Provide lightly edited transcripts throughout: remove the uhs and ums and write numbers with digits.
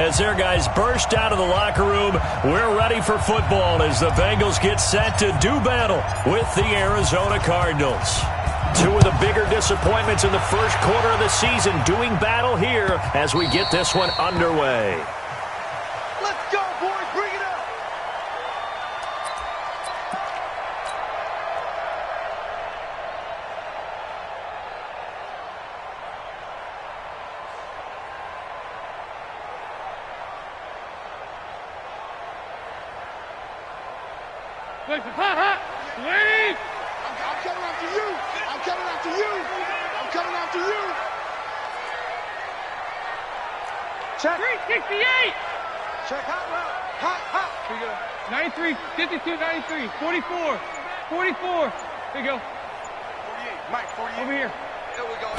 as their guys burst out of the locker room. We're ready for football as the Bengals get set to do battle with the Arizona Cardinals. Two of the bigger disappointments in the first quarter of the season doing battle here as we get this one underway. Let's go, boys. Bring it up. Leave! I'm coming after you. I'm coming after you. I'm coming after you. Check. 368! Check hot route. Hot. Here you go. 93, 52, 93, 44, 44. Here you go. 48. Mike, 48. Over here. There we go.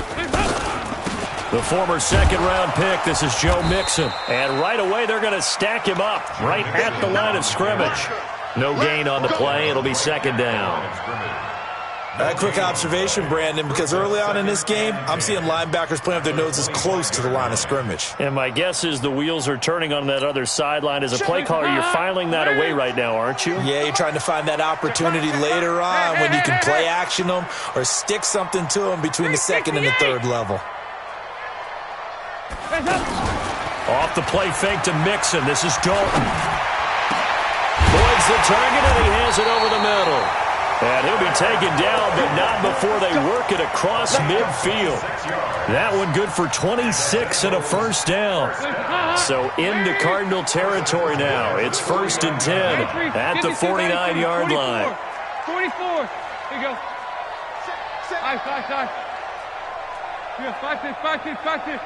The former second-round pick, this is Joe Mixon. And right away, they're going to stack him up right at the line of scrimmage. No gain on the play. It'll be second down. A quick observation, Brandon, because early on in this game, I'm seeing linebackers playing with their noses close to the line of scrimmage. And my guess is the wheels are turning on that other sideline. As a play caller, you're filing that away right now, aren't you? Yeah, you're trying to find that opportunity later on when you can play action them or stick something to them between the second and the third level. Off the play fake to Mixon. This is Dalton. Boyd's the target, and he has it over the middle. And he'll be taken down, but not before they work it across midfield. That one good for 26 and a first down. So into Cardinal territory now. It's 1st and 10 at the 49-yard line. 44. Here you go. Side. Here, 5-6.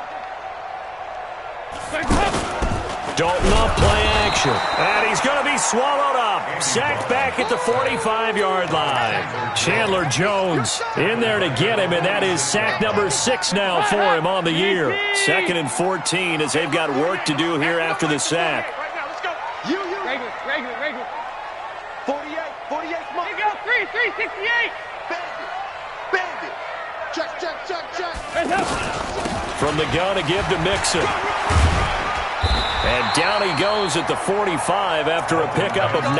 Dalton off play action. And he's going to be swallowed up. Sacked back at the 45-yard line. Chandler Jones in there to get him, and that is sack number 6 now for him on the year. 2nd and 14 as they've got work to do here after the sack. Right now, let's go. You. Regular. 48. Here you go. 368. Bandit. Check. From the gun to give to Mixon. And down he goes at the 45 after a pickup of 9.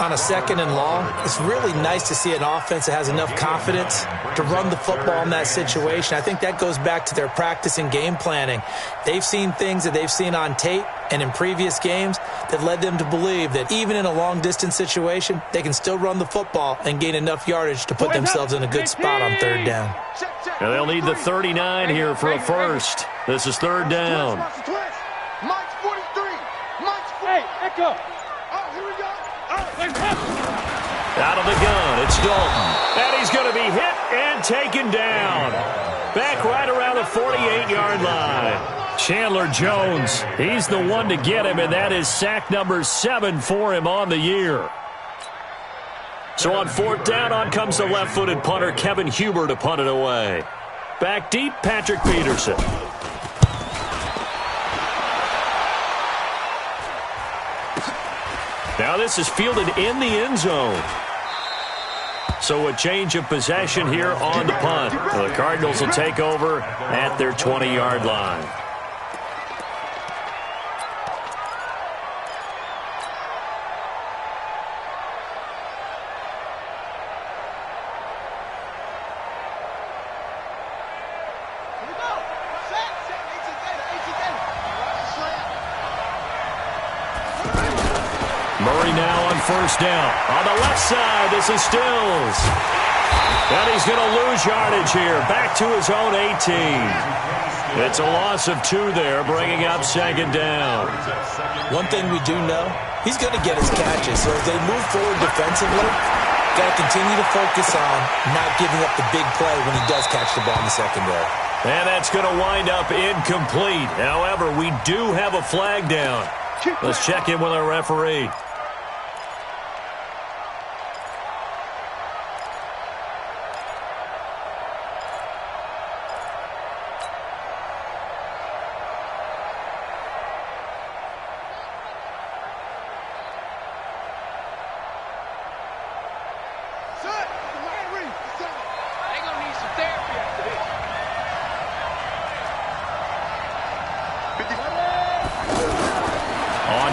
On a 2nd and long, it's really nice to see an offense that has enough confidence to run the football in that situation. I think that goes back to their practice and game planning. They've seen things that they've seen on tape and in previous games that led them to believe that even in a long-distance situation, they can still run the football and gain enough yardage to put themselves in a good spot on 3rd down. And they'll need the 39 here for a first. This is 3rd down. Mike's 43. Mike's 40. Hey, echo. Oh, here we go. Out of the gun, it's Dalton. And he's going to be hit and taken down. Back right around the 48-yard line. Chandler Jones, he's the one to get him, and that is sack number 7 for him on the year. So on 4th down, on comes the left-footed punter, Kevin Huber, to punt it away. Back deep, Patrick Peterson. Now this is fielded in the end zone. So a change of possession here on the punt. The Cardinals will take over at their 20-yard line. Murray now on 1st down. On the left side, this is Stills. And he's going to lose yardage here. Back to his own 18. It's a loss of 2 there, bringing up 2nd down. One thing we do know, he's going to get his catches. So as they move forward defensively, got to continue to focus on not giving up the big play when he does catch the ball in the secondary. And that's going to wind up incomplete. However, we do have a flag down. Let's check in with our referee.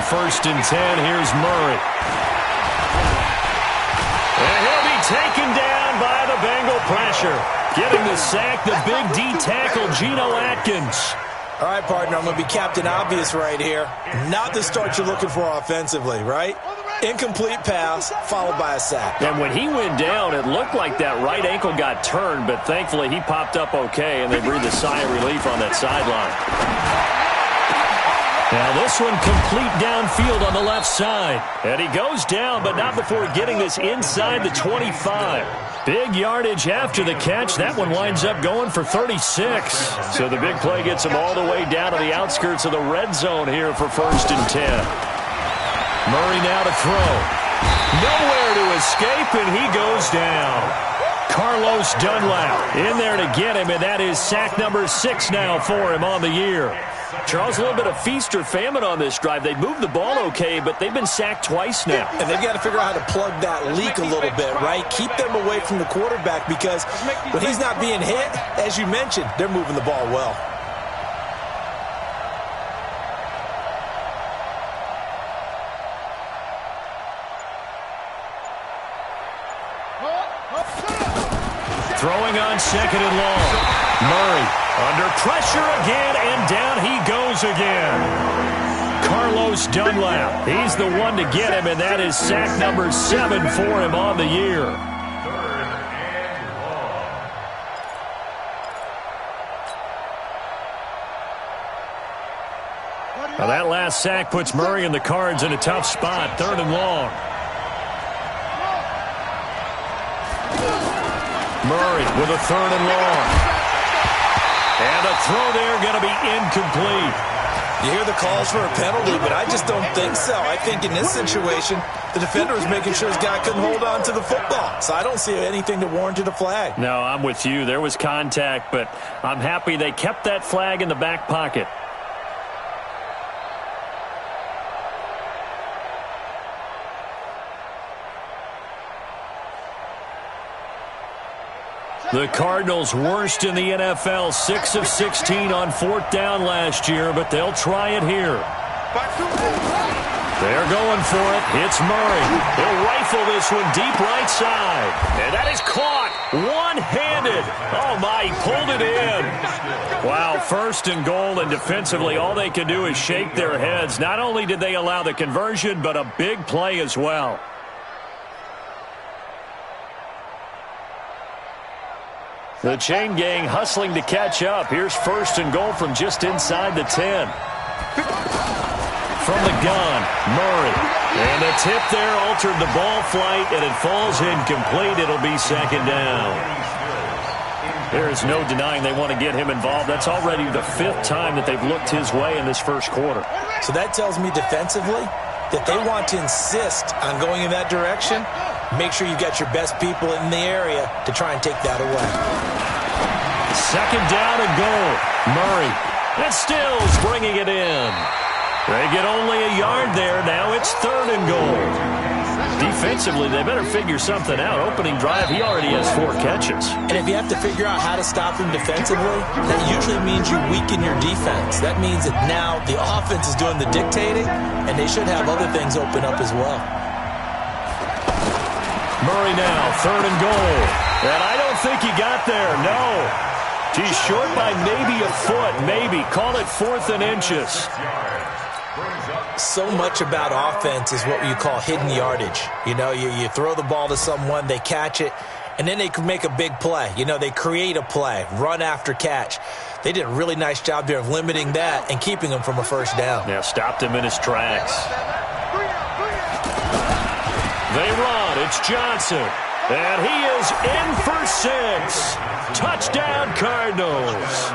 1st and 10. Here's Murray. And he'll be taken down by the Bengal pressure. Getting the sack, the big D tackle, Geno Atkins. All right, partner, I'm going to be Captain Obvious right here. Not the start you're looking for offensively, right? Incomplete pass, followed by a sack. And when he went down, it looked like that right ankle got turned, but thankfully he popped up okay, and they breathed a sigh of relief on that sideline. Now this one complete downfield on the left side. And he goes down, but not before getting this inside the 25. Big yardage after the catch. That one winds up going for 36. So the big play gets him all the way down to the outskirts of the red zone here for 1st and 10. Murray now to throw. Nowhere to escape, and he goes down. Carlos Dunlap in there to get him, and that is sack number 6 now for him on the year. Charles, a little bit of feast or famine on this drive. They moved the ball okay, but they've been sacked twice now. And they've got to figure out how to plug that leak a little bit, right? Keep them away from the quarterback because when he's not being hit, as you mentioned, they're moving the ball well. Throwing on 2nd and long. Murray under pressure again, and down he goes again. Carlos Dunlap, he's the one to get him, and that is sack number 7 for him on the year. Now that last sack puts Murray and the Cards in a tough spot, 3rd and long. Murray with a 3rd and long. And a throw there going to be incomplete. You hear the calls for a penalty, but I just don't think so. I think in this situation, the defender was making sure his guy couldn't hold on to the football. So I don't see anything that warranted a flag. No, I'm with you. There was contact, but I'm happy they kept that flag in the back pocket. The Cardinals worst in the NFL, 6 of 16 on 4th down last year, but they'll try it here. They're going for it. It's Murray. He'll rifle this one deep right side. And that is caught one-handed. Oh, my, he pulled it in. Wow, 1st and goal, and defensively all they can do is shake their heads. Not only did they allow the conversion, but a big play as well. The chain gang hustling to catch up. Here's 1st and goal from just inside the 10. From the gun, Murray. And the tip there altered the ball flight, and it falls incomplete. It'll be 2nd down. There is no denying they want to get him involved. That's already the 5th time that they've looked his way in this 1st quarter. So that tells me defensively that they want to insist on going in that direction. Make sure you've got your best people in the area to try and take that away. 2nd down and goal. Murray. And Stills bringing it in. They get only a yard there. Now it's 3rd and goal. Defensively, they better figure something out. Opening drive, he already has 4 catches. And if you have to figure out how to stop him defensively, that usually means you weaken your defense. That means that now the offense is doing the dictating, and they should have other things open up as well. Murray now, 3rd and goal. And I don't think he got there, no. He's short by maybe a foot, maybe. Call it 4th and inches. So much about offense is what you call hidden yardage. You know, you throw the ball to someone, they catch it, and then they can make a big play. You know, they create a play, run after catch. They did a really nice job there of limiting that and keeping him from a 1st down. Yeah, stopped him in his tracks. They run. It's Johnson. And he is in for 6. Touchdown, Cardinals.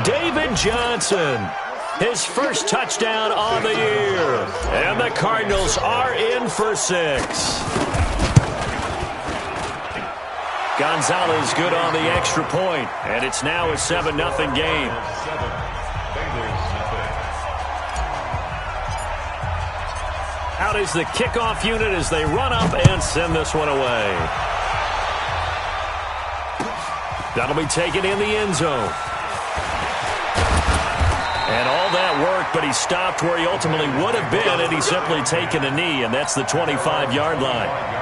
David Johnson. His 1st touchdown on the year. And the Cardinals are in for 6. Gonzalez good on the extra point. And it's now a 7-0 game. Out is the kickoff unit as they run up and send this one away. That'll be taken in the end zone. And all that work, but but he stopped where he ultimately would have been, and he's simply taken a knee, and that's the 25-yard line.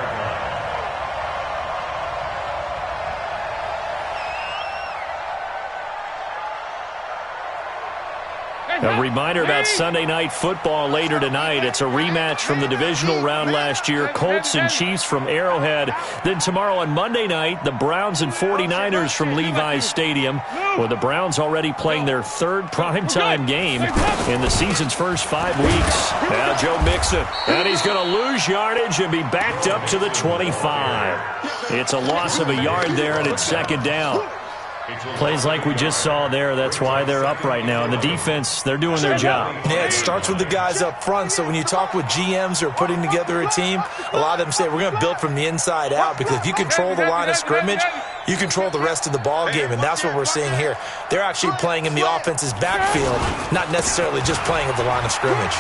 A reminder about Sunday Night Football later tonight. It's a rematch from the divisional round last year, Colts and Chiefs from Arrowhead. Then tomorrow on Monday night, the Browns and 49ers from Levi's Stadium, with the Browns already playing their third primetime game in the season's first 5 weeks. Now Joe Mixon, and he's going to lose yardage and be backed up to the 25. It's a loss of a yard there, and it's second down. Plays like we just saw there, that's why they're up right now. And the defense, they're doing their job. Yeah, it starts with the guys up front. So when you talk with GMs who are putting together a team, a lot of them say, we're going to build from the inside out, because if you control the line of scrimmage, you control the rest of the ball game, and that's what we're seeing here. They're actually playing in the offense's backfield, not necessarily just playing at the line of scrimmage.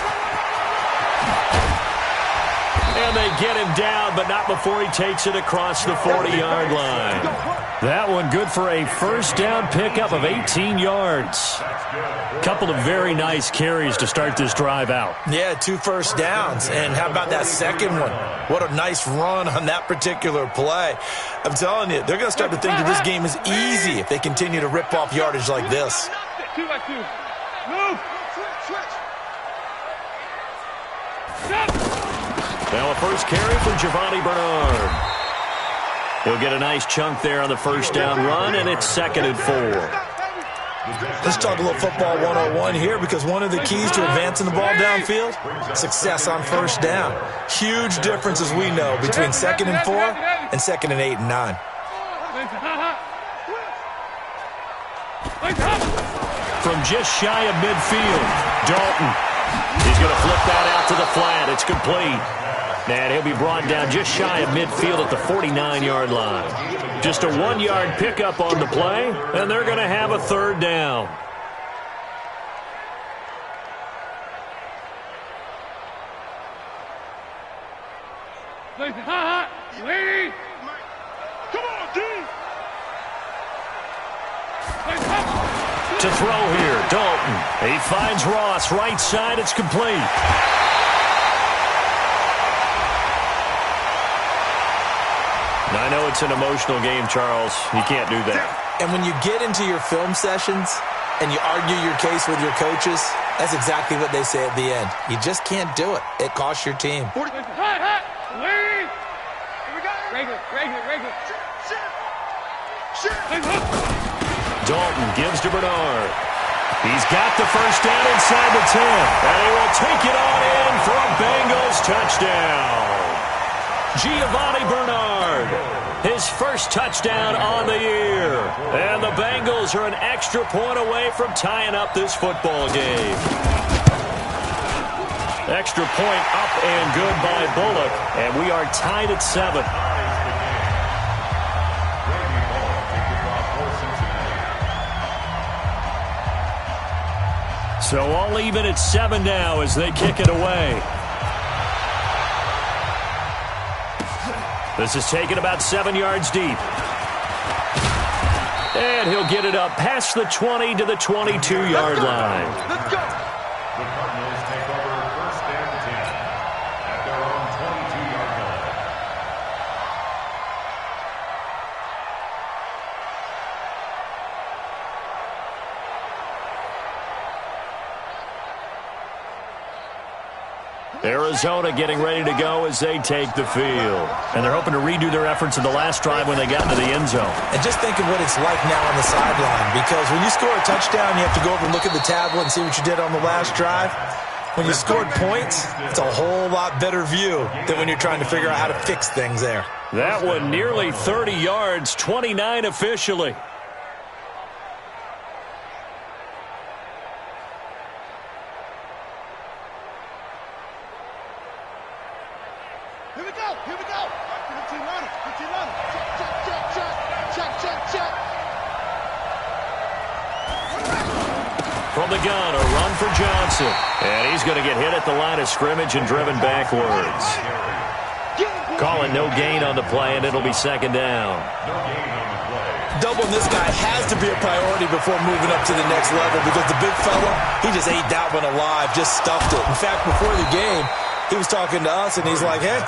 And they get him down, but not before he takes it across the 40-yard line. That one good for a first down pickup of 18 yards. Couple of very nice carries to start this drive out. Yeah, 2 first downs. And how about that second one? What a nice run on that particular play. I'm telling you, they're going to start to think that this game is easy if they continue to rip off yardage like this. 2 by 2. Move. Now a first carry for Giovanni Bernard. He'll get a nice chunk there on the first down run, and it's 2nd and 4. Let's talk a little football 101 here, because one of the keys to advancing the ball downfield, success on first down. Huge difference, as we know, between 2nd and 4 and 2nd and 8 and 9. From just shy of midfield, Dalton. He's going to flip that out to the flat. It's complete. And he'll be brought down just shy of midfield at the 49-yard line. Just a 1-yard pickup on the play, and they're going to have a third down. Lady! Come on, D! To throw here, Dalton. He finds Ross, right side, it's complete. I know it's an emotional game, Charles. You can't do that. And when you get into your film sessions and you argue your case with your coaches, that's exactly what they say at the end. You just can't do it. It costs your team. Dalton gives to Bernard. He's got the first down inside the 10. And he will take it on in for a Bengals touchdown. Giovanni Bernard, his first touchdown on the year. And the Bengals are an extra point away from tying up this football game. Extra point up and good by Bullock. And we are tied at 7. So all even at 7 now as they kick it away. This is taken about 7 yards deep. And he'll get it up past the 20 to the 22-yard line. Let's go. The Cardinals take over first and 10 at their own 22-yard line. Arizona getting ready to go as they take the field. And they're hoping to redo their efforts in the last drive when they got into the end zone. And just think of what it's like now on the sideline, because when you score a touchdown, you have to go over and look at the tablet and see what you did on the last drive. When you scored points, it's a whole lot better view than when you're trying to figure out how to fix things there. That one nearly 30 yards, 29 officially. Here we go. Here we go. 15 runner. 15 runner. Check. From the gun, a run for Johnson. And he's going to get hit at the line of scrimmage and driven backwards. Calling no gain on the play, and it'll be second down. No gain on the play. Doubling this guy has to be a priority before moving up to the next level because the big fella, he just ate that one alive, just stuffed it. In fact, before the game, he was talking to us, and he's like, hey,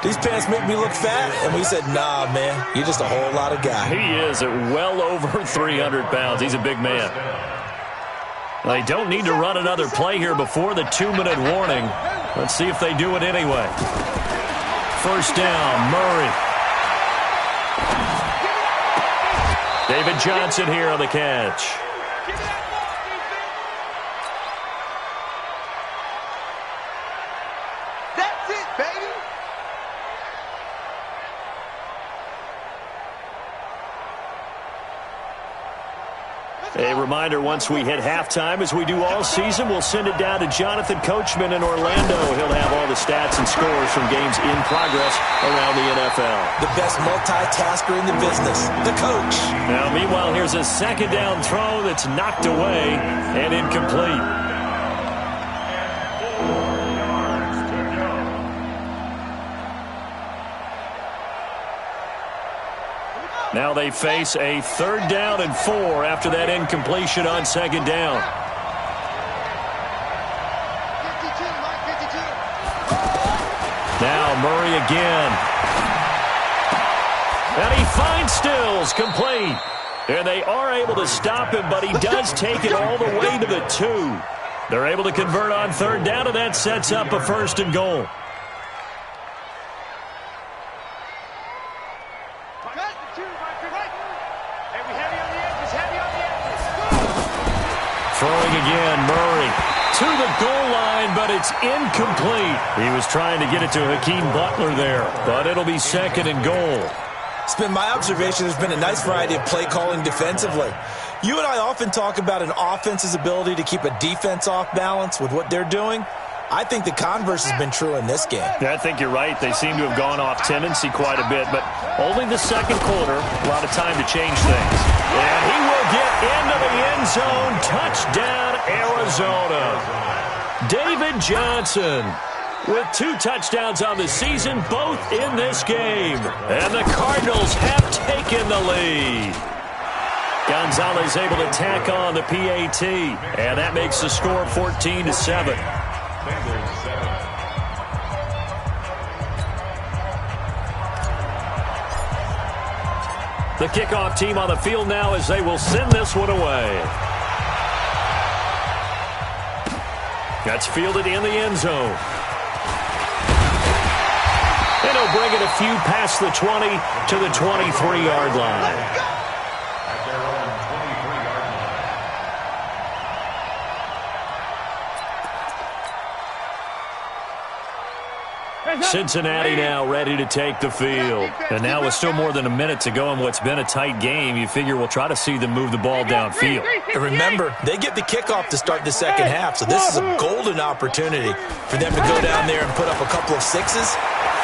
these pants make me look fat. And we said, nah, man, you're just a whole lot of guy. He is at well over 300 pounds. He's a big man. They don't need to run another play here before the 2-minute warning. Let's see if they do it anyway. First down, Murray. David Johnson here on the catch. That's it, baby. A reminder, once we hit halftime, as we do all season, we'll send it down to Jonathan Coachman in Orlando. He'll have all the stats and scores from games in progress around the NFL. The best multitasker in the business, the coach. Now, meanwhile, here's a second down throw that's knocked away and incomplete. Now they face a 3rd down and 4 after that incompletion on second down. 52, Mike, 52. Now Murray again. And he finds Stills, complete. And they are able to stop him, but he does take it all the way to the 2. They're able to convert on 3rd down, and that sets up a 1st and goal. Throwing again, Murray to the goal line, but it's incomplete. He was trying to get it to Hakeem Butler there, but it'll be 2nd and goal. It's been my observation there's been a nice variety of play calling defensively. You and I often talk about an offense's ability to keep a defense off balance with what they're doing. I think the converse has been true in this game. Yeah, I think you're right. They seem to have gone off tendency quite a bit, but only the 2nd quarter, a lot of time to change things. And he will get into the end zone. Touchdown, Arizona. David Johnson with 2 touchdowns on the season, both in this game. And the Cardinals have taken the lead. Gonzalez able to tack on the PAT, and that makes the score 14-7. The kickoff team on the field now as they will send this one away. That's fielded in the end zone. And he'll bring it a few past the 20 to the 23-yard line. Cincinnati now ready to take the field. And now with still more than a minute to go in what's been a tight game, you figure we'll try to see them move the ball downfield. And remember, they get the kickoff to start the second half, so this is a golden opportunity for them to go down there and put up a couple of 6s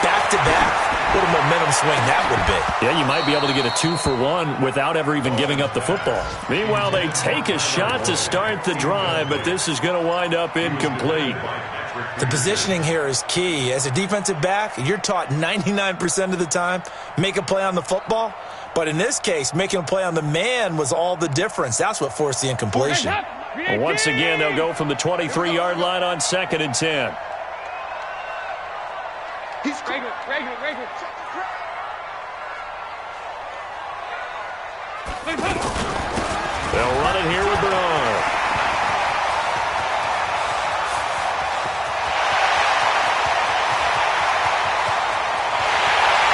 back-to-back. What a momentum swing that would be. Yeah, you might be able to get a 2-for-1 without ever even giving up the football. Meanwhile, they take a shot to start the drive, but this is going to wind up incomplete. The positioning here is key. As a defensive back, you're taught 99% of the time, make a play on the football. But in this case, making a play on the man was all the difference. That's what forced the incompletion. Well, once again, they'll go from the 23-yard line on 2nd and 10. He's regular. They'll run it here with Bernard.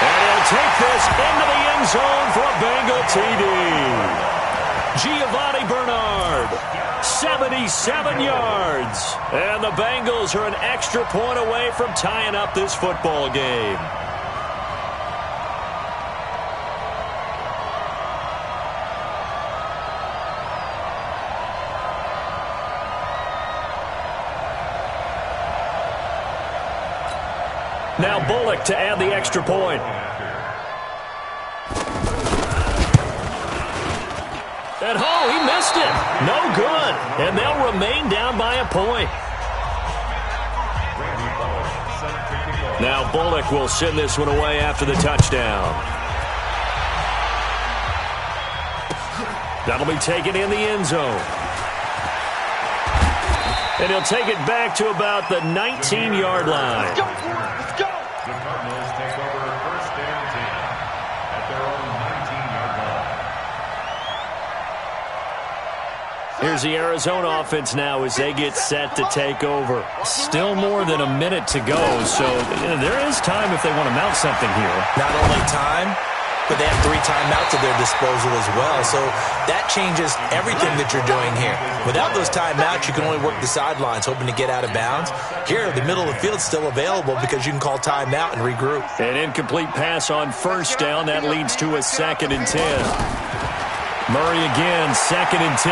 And he'll take this into the end zone for a Bengal TD. Giovanni Bernard, 77 yards. And the Bengals are an extra point away from tying up this football game. Now Bullock to add the extra point. And he missed it. No good. And they'll remain down by a point. Randy Bullock set to kick Now Bullock will send this one away after the touchdown. That'll be taken in the end zone. And he'll take it back to about the 19-yard line. Let's go, let's go. The Cardinals take over first and 10 at their own 19-yard line. Here's the Arizona offense now as they get set to take over. Still more than a minute to go, so there is time if they want to mount something here. Not only time, but they have 3 timeouts at their disposal as well. So that changes everything that you're doing here. Without those timeouts, you can only work the sidelines, hoping to get out of bounds. Here, the middle of the field's still available because you can call timeout and regroup. An incomplete pass on first down. That leads to a 2nd and 10. Murray again, 2nd and 10.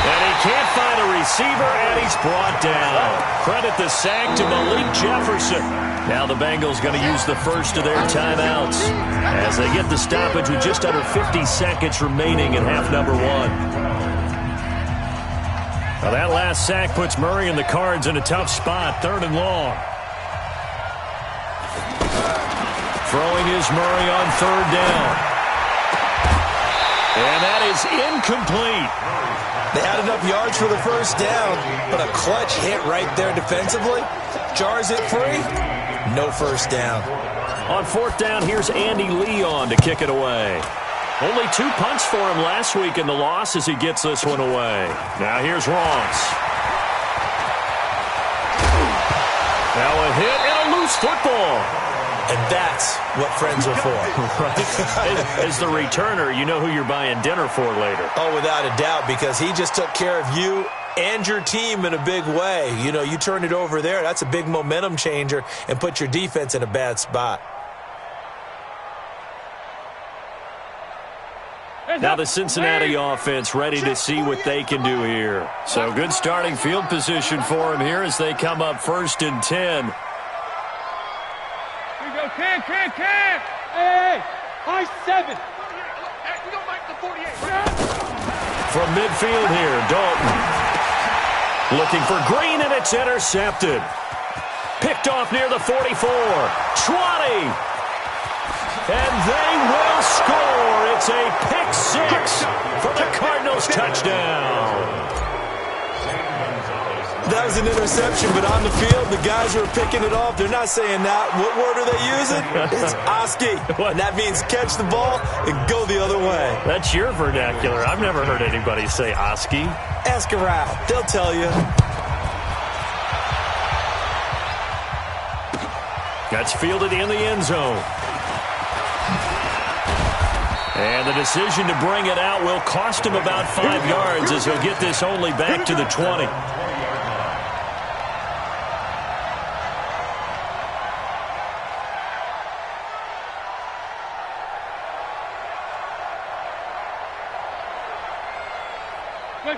And he can't find a receiver, and he's brought down. Credit the sack to Malik Jefferson. Now the Bengals going to use the first of their timeouts as they get the stoppage with just under 50 seconds remaining in half number 1. Now that last sack puts Murray and the Cards in a tough spot, 3rd and long. Throwing is Murray on 3rd down. And that is incomplete. They had enough yards for the first down, but a clutch hit right there defensively. Jars it free. No first down. On 4th down, here's Andy Leon to kick it away. Only 2 punts for him last week in the loss as he gets this one away. Now here's Ross. Now a hit and a loose football. And that's what friends are for. Right. As the returner, you know who you're buying dinner for later. Oh, without a doubt, because he just took care of you and your team in a big way. You know, you turn it over there, that's a big momentum changer and put your defense in a bad spot. Now the Cincinnati offense ready to see what they can do here. So good starting field position for them here as they come up 1st and 10. Here we go, 10. Hey, I-7. We don't make the 48. From midfield here, Dalton. Looking for Green, and it's intercepted. Picked off near the 44. 20. And they will score. It's a pick 6 for the Cardinals touchdown. That was an interception, but on the field, the guys who are picking it off, they're not saying that. What word are they using? It's Oski. And that means catch the ball and go the other way. That's your vernacular. I've never heard anybody say Oski. Ask around. They'll tell you. That's fielded in the end zone. And the decision to bring it out will cost him about 5 yards as he'll get this only back to the 20.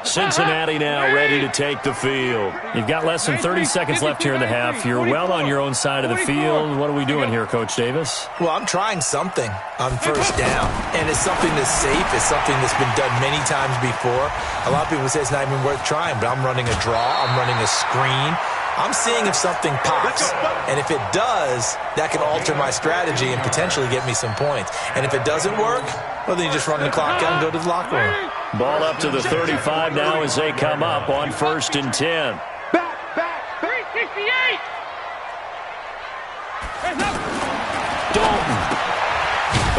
Cincinnati now ready to take the field. You've got less than 30 seconds left here in the half. You're well on your own side of the field. What are we doing here, Coach Davis? Well, I'm trying something on first down, and it's something that's safe. It's something that's been done many times before. A lot of people say it's not even worth trying, but I'm running a draw. I'm running a screen. I'm seeing if something pops, and if it does, that can alter my strategy and potentially get me some points. And if it doesn't work, well, then you just run the clock out and go to the locker room. Ball up to the 35 now as they come up on 1st and 10. Back, 368. Dalton.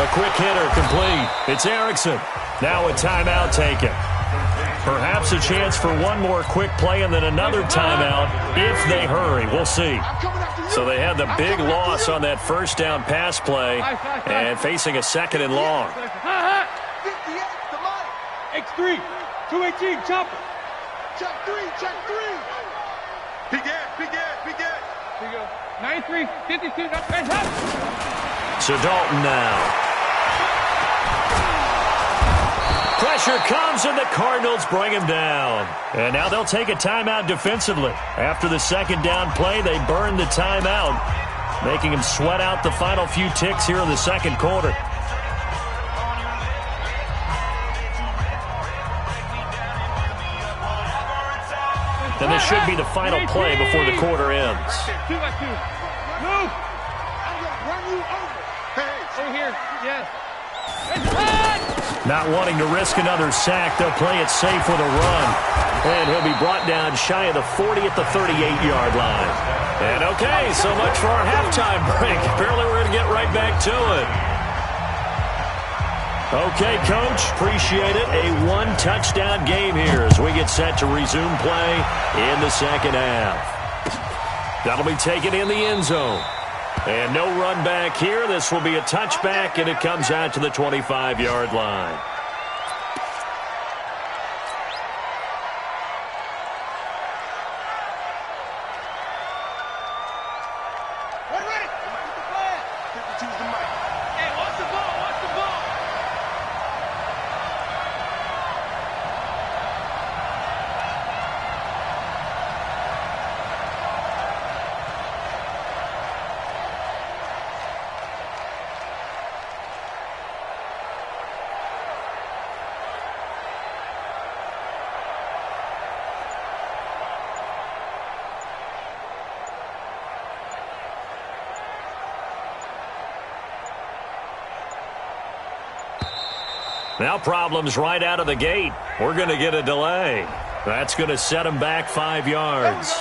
A quick hitter complete. It's Erickson. Now a timeout taken. Perhaps a chance for one more quick play and then another timeout if they hurry. We'll see. So they had the big loss on that first down pass play and facing a 2nd and long. X3, 218, chopper. Check 3. Here you go. 93, 52, So Dalton now. Pressure comes, and the Cardinals bring him down. And now they'll take a timeout defensively. After the 2nd down play, they burn the timeout, making him sweat out the final few ticks here in the 2nd quarter. And this should be the final play before the quarter ends. 2 by 2. Move. I'm going to run you over. Hey. Over here. Yes. Not wanting to risk another sack, they'll play it safe with a run. And he'll be brought down shy of the 40 at the 38-yard line. And okay, so much for our halftime break. Apparently we're going to get right back to it. Okay, Coach, appreciate it. A one-touchdown game here as we get set to resume play in the second half. That'll be taken in the end zone. And no run back here. This will be a touchback, and it comes out to the 25-yard line. Now problems right out of the gate. We're going to get a delay. That's going to set them back 5 yards.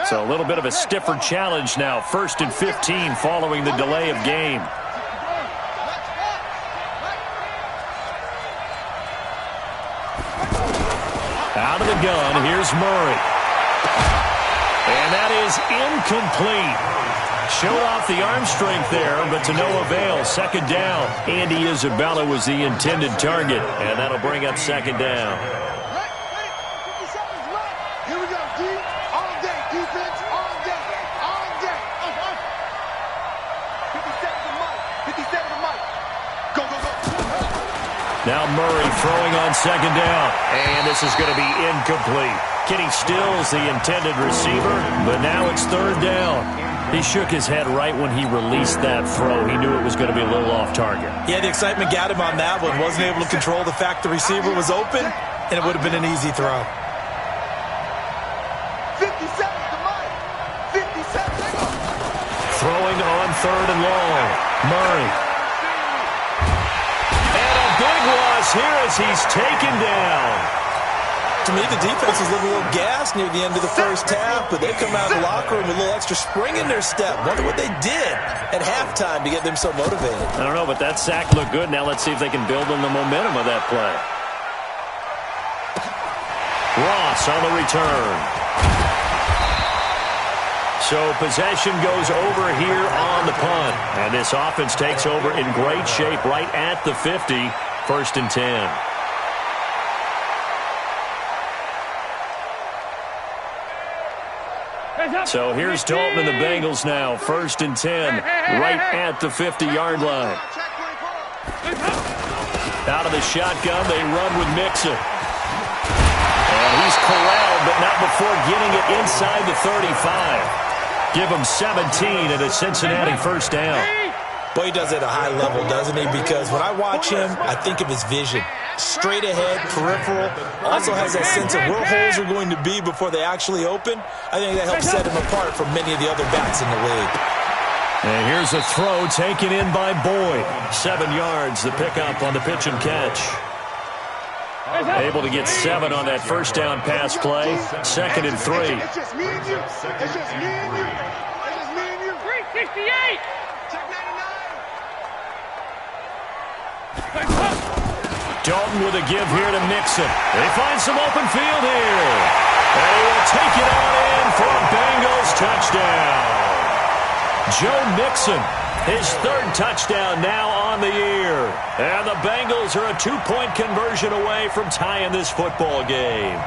So a little bit of a stiffer challenge now. 1st and 15 following the delay of game. Out of the gun, here's Murray. And that is incomplete. Showed off the arm strength there, but to no avail. Second down. Andy Isabella was the intended target, and that'll bring up second down. Here we go, D. All day, defense, all day, all day. 57 to Mike, 57 to Mike. Go, go, go. Now Murray throwing on second down. And this is going to be incomplete. Kenny Stills the intended receiver, but now it's third down. He shook his head right when he released that throw. He knew it was going to be a little off target. Yeah, the excitement got him on that one. Wasn't able to control the fact the receiver was open, and it would have been an easy throw. 57 to Mike, 57. Throwing on third and long. Murray. And a big loss here as he's taken down. To me, the defense was looking a little gassed near the end of the first half, but they come out of the locker room with a little extra spring in their step. Wonder what they did at halftime to get them so motivated. I don't know, but that sack looked good. Now let's see if they can build on the momentum of that play. Ross on the return. So possession goes over here on the punt. And this offense takes over in great shape right at the 50. 1st and 10. So here's Dalton and the Bengals now. 1st and 10, right at the 50-yard line. Out of the shotgun, they run with Mixon. And he's corralled, but not before getting it inside the 35. Give him 17 at a Cincinnati first down. Boy, he does it at a high level, doesn't he? Because when I watch him, I think of his vision. Straight ahead, peripheral. Also has that sense of where holes are going to be before they actually open. I think that helps set him apart from many of the other backs in the league. And here's a throw taken in by Boyd. 7 yards, the pickup on the pitch and catch. Able to get 7 on that first down pass play. 2nd and 3. It's just me and you. It's just me and you. It's just me and you. 368. Check 99. Dalton with a give here to Mixon. They find some open field here. And he will take it on in for a Bengals touchdown. Joe Mixon, his 3rd touchdown now on the year. And the Bengals are a 2-point conversion away from tying this football game.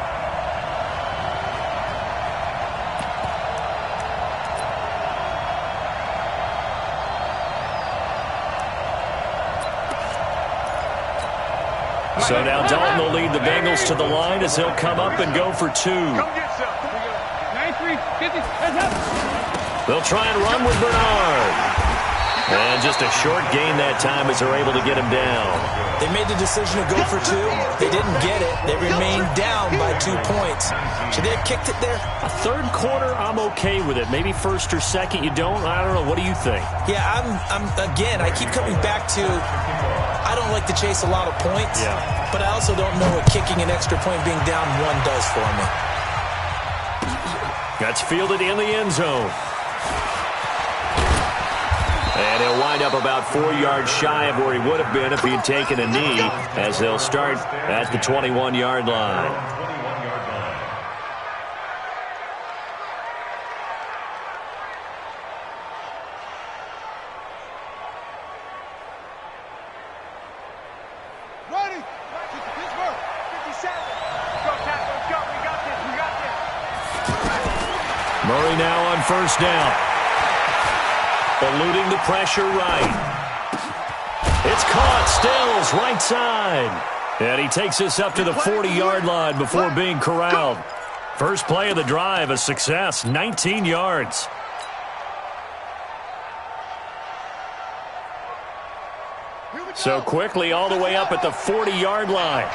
So now Dalton will lead the Bengals to the line as he'll come up and go for 2. 93, 50, heads up. They'll try and run with Bernard. And just a short gain that time as they're able to get him down. They made the decision to go for 2. They didn't get it. They remained down by 2 points. Should they have kicked it there? A third quarter, I'm okay with it. Maybe first or second, you don't. I don't know. What do you think? Yeah, again, I keep coming back to I don't like to chase a lot of points. Yeah. But I also don't know what kicking an extra point being down 1 does for me. That's fielded in the end zone. And he'll wind up about 4 yards shy of where he would have been if he had taken a knee, as they'll start at the 21-yard line. Ready? Pittsburgh, 57. Go, Tackle, let's go. We got this. Murray now on first down. Eluding the pressure right. It's caught. Stills right side. And he takes us up to the 40-yard line before being corralled. First play of the drive, a success, 19 yards. So quickly all the way up at the 40-yard line.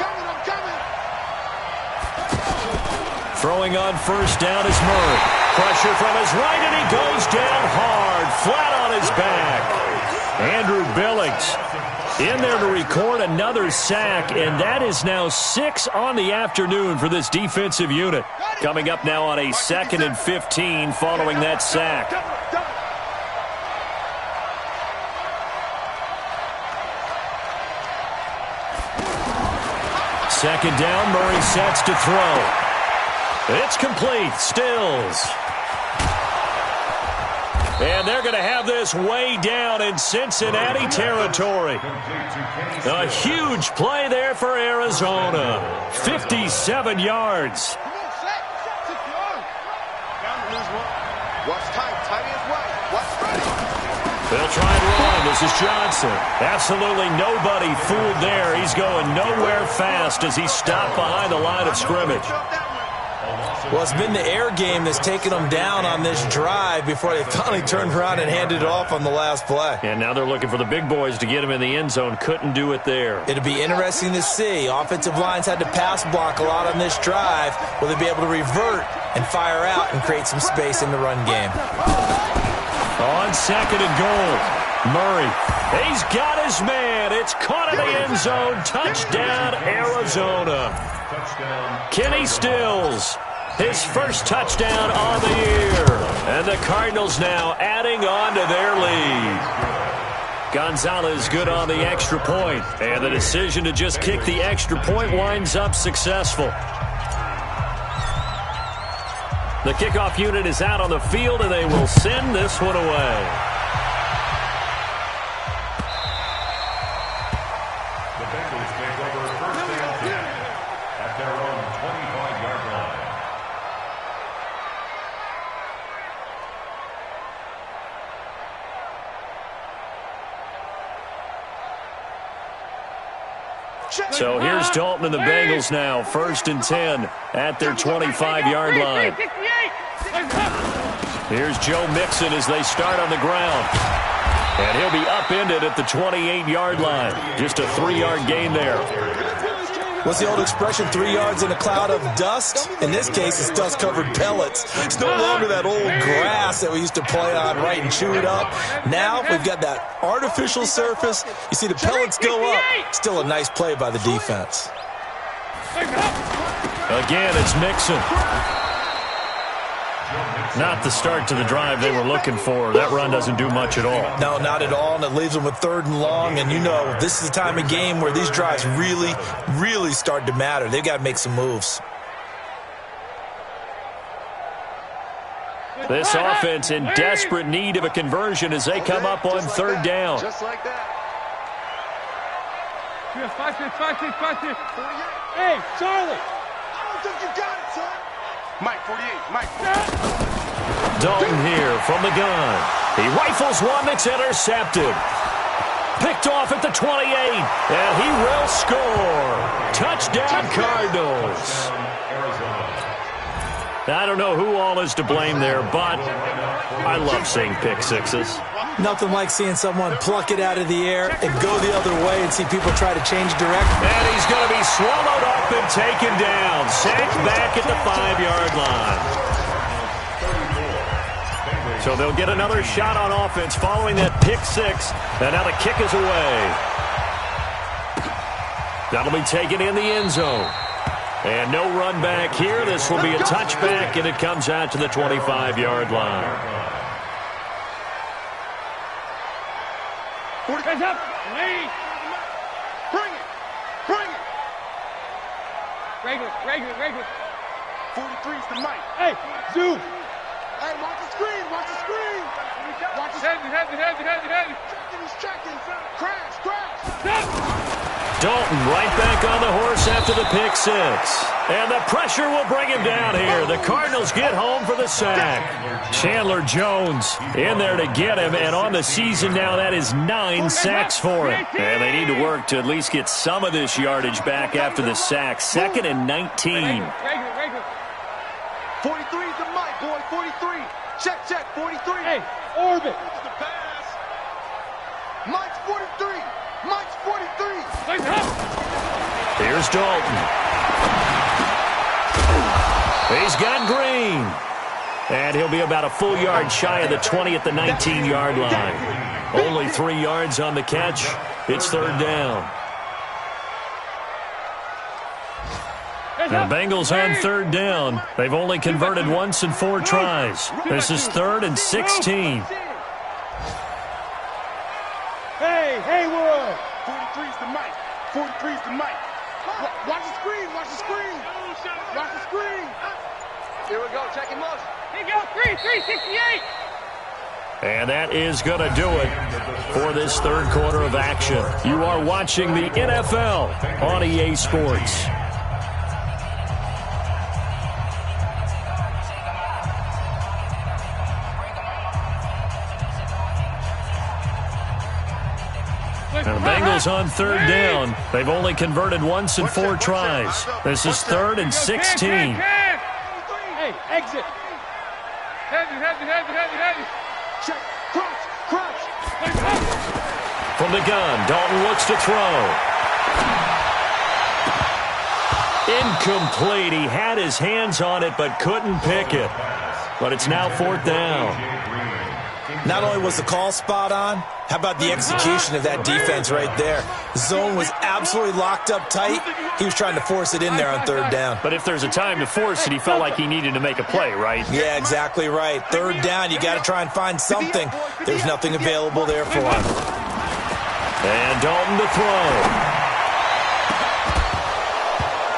Throwing on first down is Murray. Pressure from his right, and he goes down hard, flat on his back. Andrew Billings in there to record another sack, and that is now 6 on the afternoon for this defensive unit. Coming up now on a 2nd and 15 following that sack. Second down, Murray sets to throw. It's complete. Stills. And they're going to have this way down in Cincinnati territory. A huge play there for Arizona. 57 yards. They'll try and run. This is Johnson. Absolutely nobody fooled there. He's going nowhere fast as he's stopped behind the line of scrimmage. Well, it's been the air game that's taken them down on this drive before they finally turned around and handed it off on the last play. And now they're looking for the big boys to get him in the end zone. Couldn't do it there. It'll be interesting to see. Offensive lines had to pass block a lot on this drive. Will they be able to revert and fire out and create some space in the run game? On second and goal, Murray. He's got his man. It's caught in the end zone. Touchdown, Arizona. Kenny Stills. His first touchdown on the year. And the Cardinals now adding on to their lead. Gonzalez good on the extra point. And the decision to just kick the extra point winds up successful. The kickoff unit is out on the field, and they will send this one away. The Bengals take over first and 10 at their own 25-yard line. So here's Dalton and the Bengals now, first and 10 at their 25-yard line. Here's Joe Mixon as they start on the ground. And he'll be upended at the 28-yard line. Just a 3-yard gain there. What's the old expression, 3 yards in a cloud of dust? In this case, it's dust-covered pellets. It's no longer that old grass that we used to play on, right, and chew it up. Now we've got that artificial surface. You see the pellets go up. Still a nice play by the defense. Again, it's Mixon. Not the start to the drive they were looking for. That run doesn't do much at all. No, not at all, and it leaves them with 3rd and long. And you know, this is the time of game where these drives really, really start to matter. They've got to make some moves. This offense in desperate need of a conversion as they come up on 3rd down. Just like that. 5-6. Hey, Charlie. I don't think you got it, son. Mike, 48. Mike. Dalton here from the gun. He rifles one that's intercepted. Picked off at the 28, and he will score. Touchdown, Cardinals. I don't know who all is to blame there, but I love seeing pick sixes. Nothing like seeing someone pluck it out of the air and go the other way and see people try to change direction. And he's going to be swallowed up and taken down. Sacked back at the 5-yard line. So they'll get another shot on offense following that pick six. And now the kick is away. That'll be taken in the end zone. And no run back here. This will be a touchback, and it comes out to the 25-yard line. Hands up. Lead. Bring it. Bring it. Regular. 43's the mic. Hey, zoom. Hey, watch the screen. Watch the screen. Watch the screen. Heavy. He's checking. Crash. Stop. Dalton right back on the horse after the pick six. And the pressure will bring him down here. The Cardinals get home for the sack. Chandler Jones in there to get him. And on the season now, that is 9 sacks for him. And they need to work to at least get some of this yardage back after the sack. 2nd and 19. Regular. 43's the mic, boy. 43. Check. 43. Hey, orbit. The pass. Mike's 43. Mike's 43. Hands up. Here's Dalton. He's got Green. And he'll be about a full yard shy of the 20 at the 19-yard line. Only 3 yards on the catch. It's 3rd down. The Bengals on 3rd down. They've only converted once in 4 tries. This is 3rd and 16. Hey, Haywood. 43's the mic. 43's the mic. Watch the screen. Watch the screen. Watch the screen. Here we go. Checking motion. Here you go. 368. And that is going to do it for this 3rd quarter of action. You are watching the NFL on EA Sports. And the Bengals on 3rd down. They've only converted once in 4 tries. This is 3rd and 16. Hey, exit. Heavy. Check. Crunch. From the gun, Dalton looks to throw. Incomplete. He had his hands on it but couldn't pick it. But it's now 4th down. Not only was the call spot on, how about the execution of that defense right there? The zone was absolutely locked up tight. He was trying to force it in there on 3rd down. But if there's a time to force it, he felt like he needed to make a play, right? Yeah, exactly right. 3rd down, you got to try and find something. There's nothing available there for him. And Dalton to throw.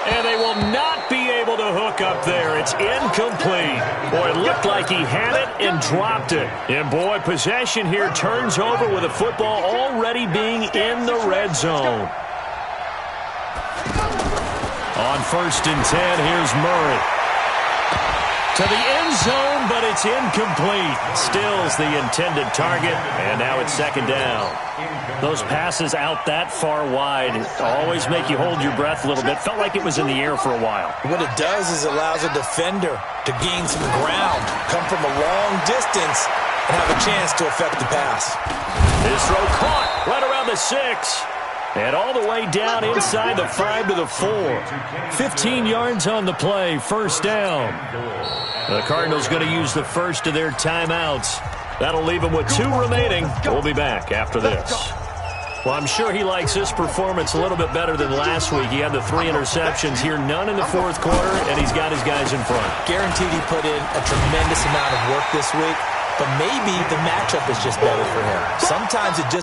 And they will not be able to hook up there. It's incomplete. Boy, it looked like he had it and dropped it. And boy, possession here turns over with the football already being in the red zone. On 1st and 10, here's Murray. To the end zone, but it's incomplete. Stills the intended target, and now it's 2nd down. Those passes out that far wide always make you hold your breath a little bit. Felt like it was in the air for a while. What it does is it allows a defender to gain some ground, come from a long distance, and have a chance to affect the pass. His throw caught right around the 6. And all the way down inside the 5 to the 4. 15 yards on the play, 1st down. The Cardinals going to use the first of their timeouts. That'll leave them with 2 remaining. We'll be back after this. Well, I'm sure he likes this performance a little bit better than last week. He had the 3 interceptions here, none in the 4th quarter, and he's got his guys in front. Guaranteed he put in a tremendous amount of work this week, but maybe the matchup is just better for him. Sometimes it just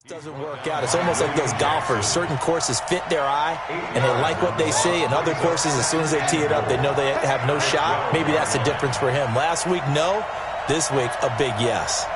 Doesn't work out. It's almost like those golfers. Certain courses fit their eye, and they like what they see. And other courses, as soon as they tee it up, they know they have no shot. Maybe that's the difference for him. Last week, no. This week, a big yes.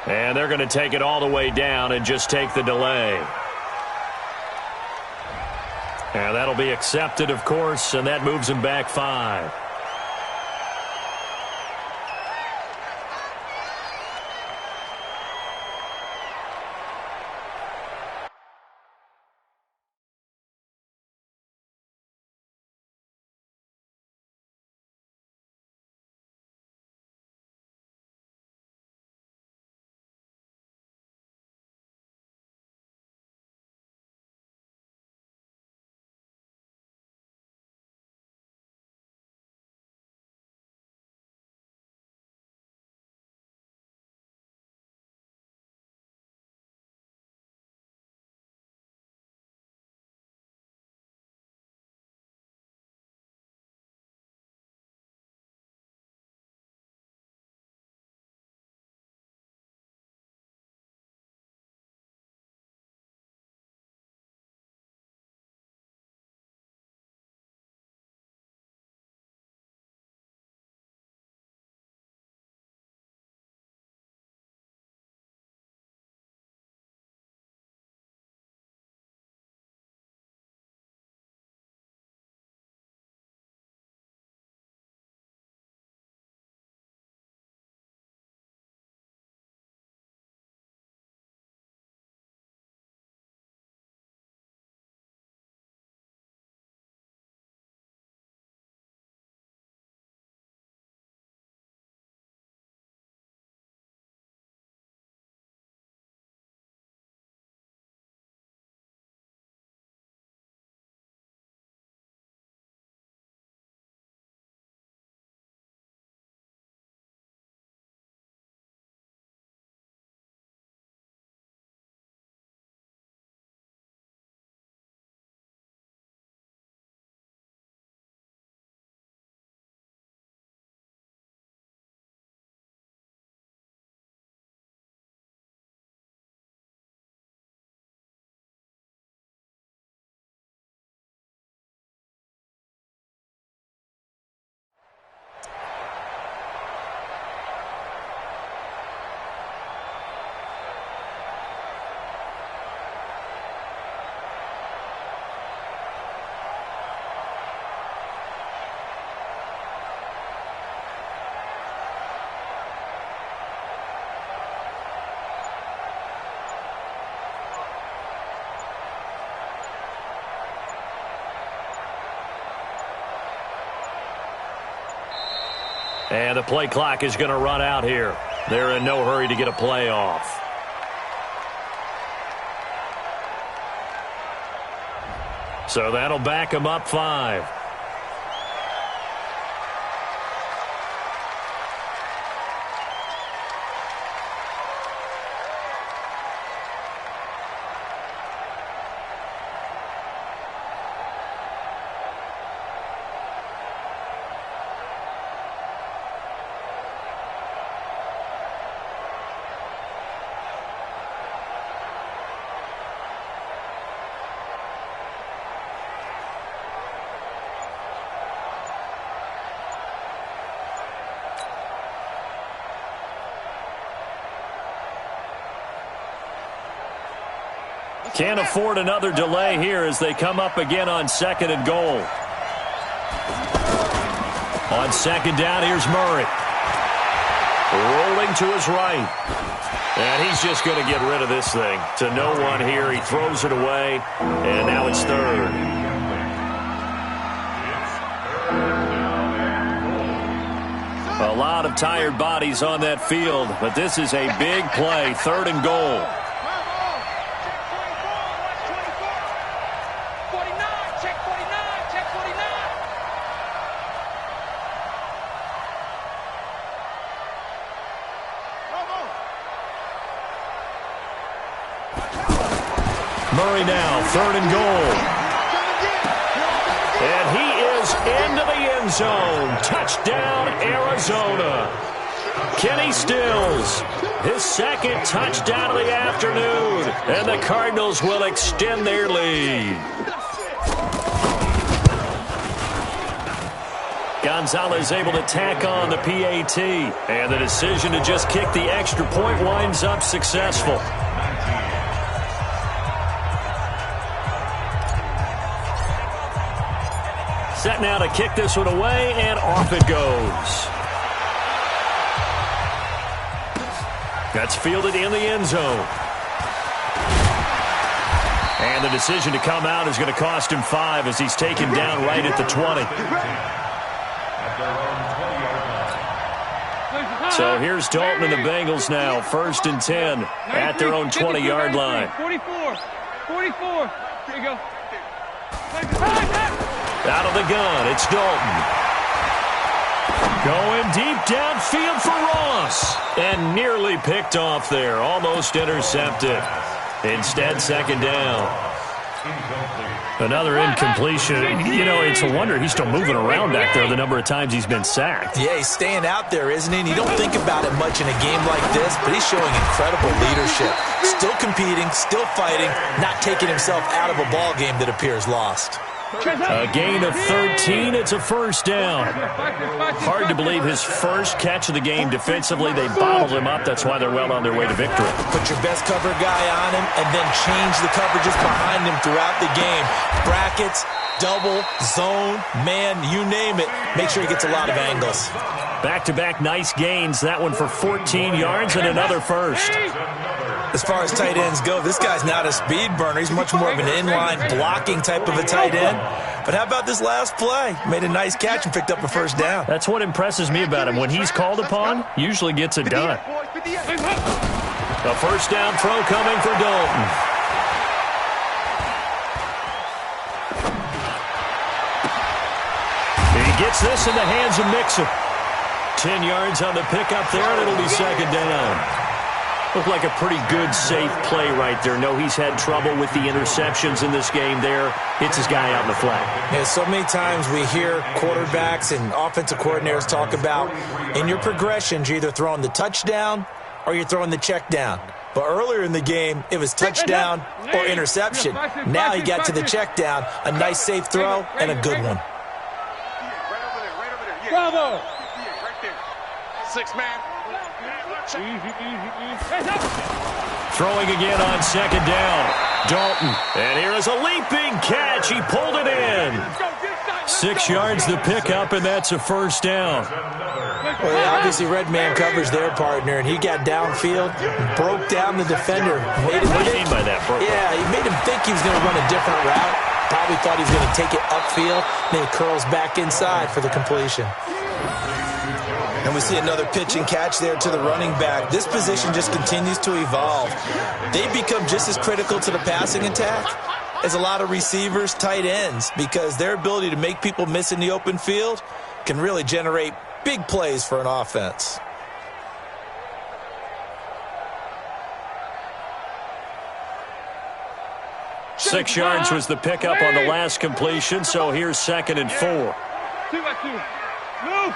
And they're going to take it all the way down and just take the delay. And that'll be accepted, of course, and that moves them back 5. And the play clock is going to run out here. They're in no hurry to get a play off. So that'll back them up 5. Can't afford another delay here as they come up again on 2nd and goal. On 2nd down, here's Murray. Rolling to his right. And he's just going to get rid of this thing. To no one here. He throws it away. And now it's 3rd. A lot of tired bodies on that field. But this is a big play. 3rd and goal. hurry now. 3rd and goal. And he is into the end zone. Touchdown, Arizona. Kenny Stills, his 2nd touchdown of the afternoon. And the Cardinals will extend their lead. Gonzalez able to tack on the PAT. And the decision to just kick the extra point winds up successful. Set now to kick this one away, and off it goes. That's fielded in the end zone. And the decision to come out is going to cost him 5 as he's taken down right at the 20. So here's Dalton and the Bengals now, 1st and 10 at their own 20-yard line. 44. 44. There you go. Out of the gun, it's Dalton. Going deep downfield for Ross. And nearly picked off there. Almost intercepted. Instead, 2nd down. Another incompletion. You know, it's a wonder he's still moving around back there the number of times he's been sacked. Yeah, he's staying out there, isn't he? And you don't think about it much in a game like this, but he's showing incredible leadership. Still competing, still fighting, not taking himself out of a ball game that appears lost. A gain of 13. It's a 1st down. Hard to believe his first catch of the game defensively. They bottled him up. That's why they're well on their way to victory. Put your best cover guy on him and then change the coverages behind him throughout the game. Brackets, double, zone, man, you name it. Make sure he gets a lot of angles. Back-to-back nice gains. That one for 14 yards and another 1st. As far as tight ends go, this guy's not a speed burner. He's much more of an inline blocking type of a tight end. But how about this last play? Made a nice catch and picked up a 1st down. That's what impresses me about him. When he's called upon, usually gets it done. A 1st down throw coming for Dalton. He gets this in the hands of Mixon. 10 yards on the pickup there, and it'll be 2nd down. Looked like a pretty good, safe play right there. No, he's had trouble with the interceptions in this game there. Hits his guy out in the flat. Yeah, so many times we hear quarterbacks and offensive coordinators talk about in your progressions, you're either throwing the touchdown or you're throwing the check down. But earlier in the game, it was touchdown or interception. Now he got to the check down, a nice safe throw, and a good one. Bravo! Right there. 6 man. Throwing again on 2nd down. Dalton. And here is a leaping catch. He pulled it in. 6 yards the pickup, and that's a 1st down. Well, they obviously read man coverage their partner, and he got downfield, broke down the defender. What do you mean by that, bro? Yeah, he made him think he was going to run a different route. Probably thought he was going to take it upfield, then he curls back inside for the completion. And we see another pitch and catch there to the running back. This position just continues to evolve. They become just as critical to the passing attack as a lot of receivers, tight ends, because their ability to make people miss in the open field can really generate big plays for an offense. Six yards was the pickup on the last completion, so here's 2nd and 4. 2-by-2. Move!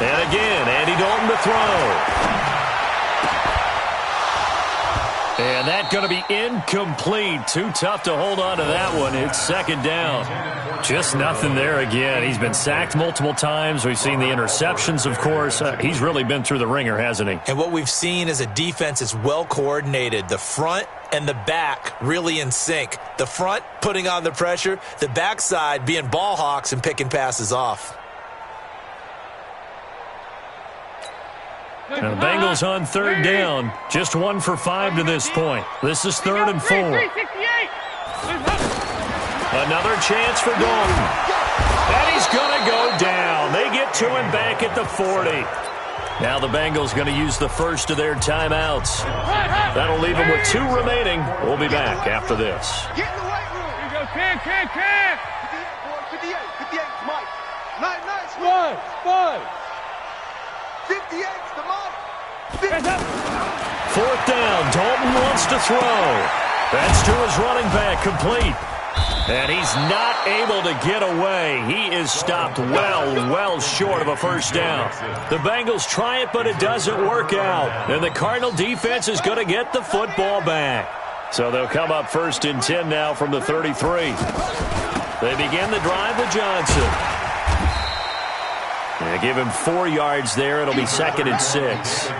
And again, Andy Dalton to throw. And that's going to be incomplete. Too tough to hold on to that one. It's 2nd down. Just nothing there again. He's been sacked multiple times. We've seen the interceptions, of course. He's really been through the ringer, hasn't he? And what we've seen is a defense that's well coordinated. The front and the back really in sync. The front putting on the pressure. The backside being ball hawks and picking passes off. And the Bengals on 3rd down. Just 1 for 5 to this point. This is 3rd and 4. Another chance for Dalton. And he's going to go down. They get to him back at the 40. Now the Bengals going to use the first of their timeouts. That'll leave them with 2 remaining. We'll be back after this. Get in the weight room. Here you go, Cam. 58, Mike. Nice. 1, 5. 58's the Mike. 4th down. Dalton wants to throw. That's to his running back, complete. And he's not able to get away. He is stopped well short of a first down. The Bengals try it, but it doesn't work out. And the Cardinal defense is going to get the football back. So they'll come up 1st and 10 now from the 33. They begin the drive with Johnson. They give him 4 yards there. It'll be 2nd and 6.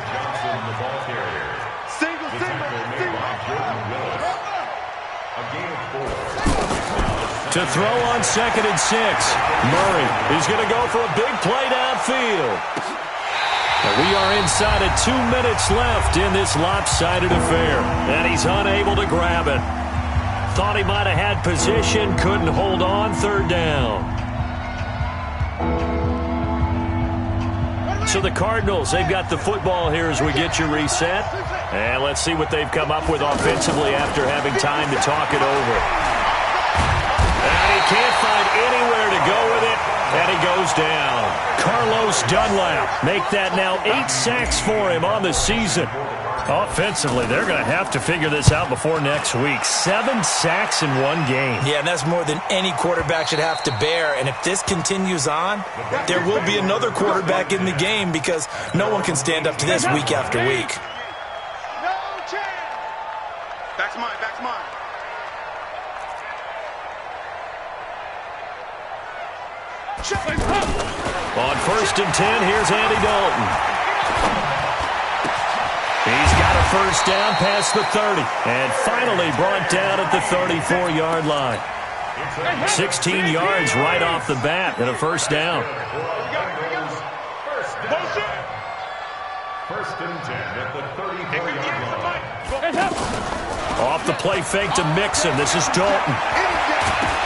To throw on 2nd and 6. Murray is going to go for a big play downfield. And we are inside of 2 minutes left in this lopsided affair. And he's unable to grab it. Thought he might have had position, couldn't hold on, 3rd down. So the Cardinals, they've got the football here as we get you reset. And let's see what they've come up with offensively after having time to talk it over. And he can't find anywhere to go with it, and he goes down. Carlos Dunlap, make that now 8 sacks for him on the season. Offensively, they're going to have to figure this out before next week. 7 sacks in 1 game. Yeah, and that's more than any quarterback should have to bear. And if this continues on, there will be another quarterback in the game because no one can stand up to this week after week. No chance. Back's mine, back's mine. On 1st and 10, here's Andy Dalton. He's got a first down past the 30. And finally brought down at the 34-yard line. 16 yards right off the bat and a first down. 1st and 10 at the 34-yard line. Off the play fake to Mixon. This is Dalton.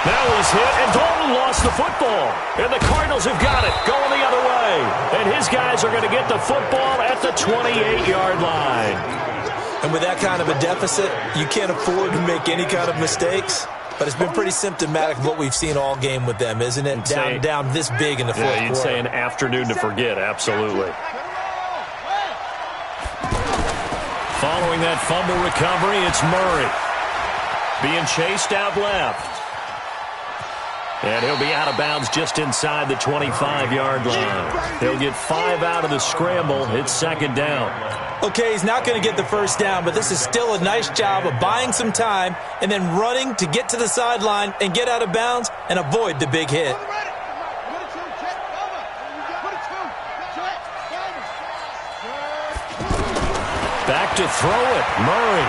That was hit, and Dalton lost the football. And the Cardinals have got it, going the other way. And his guys are going to get the football at the 28-yard line. And with that kind of a deficit, you can't afford to make any kind of mistakes. But it's been pretty symptomatic of what we've seen all game with them, isn't it? Down this big in the fourth quarter. You'd say an afternoon to forget, absolutely. Following that fumble recovery, it's Murray. Being chased out left. And he'll be out of bounds just inside the 25-yard line. He'll get 5 out of the scramble. It's 2nd down. Okay, he's not going to get the first down, but this is still a nice job of buying some time and then running to get to the sideline and get out of bounds and avoid the big hit. Back to throw it. Murray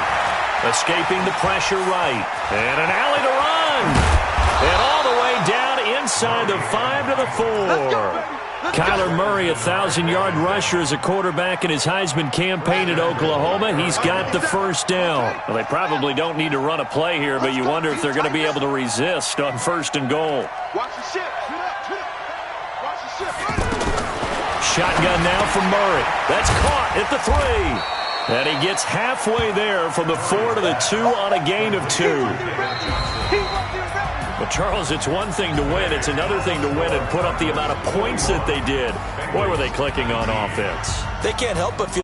escaping the pressure right. And an alley to run. And all the way down inside the 5 to the 4. Kyler Murray, 1,000-yard rusher as a quarterback in his Heisman campaign at Oklahoma. He's got the first down. Well, they probably don't need to run a play here, but you wonder if they're going to be able to resist on 1st and goal. Watch the ship. Watch the ship. Shotgun now from Murray. That's caught at the 3. And he gets halfway there from the 4 to the 2 on a gain of 2. But, Charles, it's one thing to win. It's another thing to win and put up the amount of points that they did. Boy, were they clicking on offense. They can't help but feel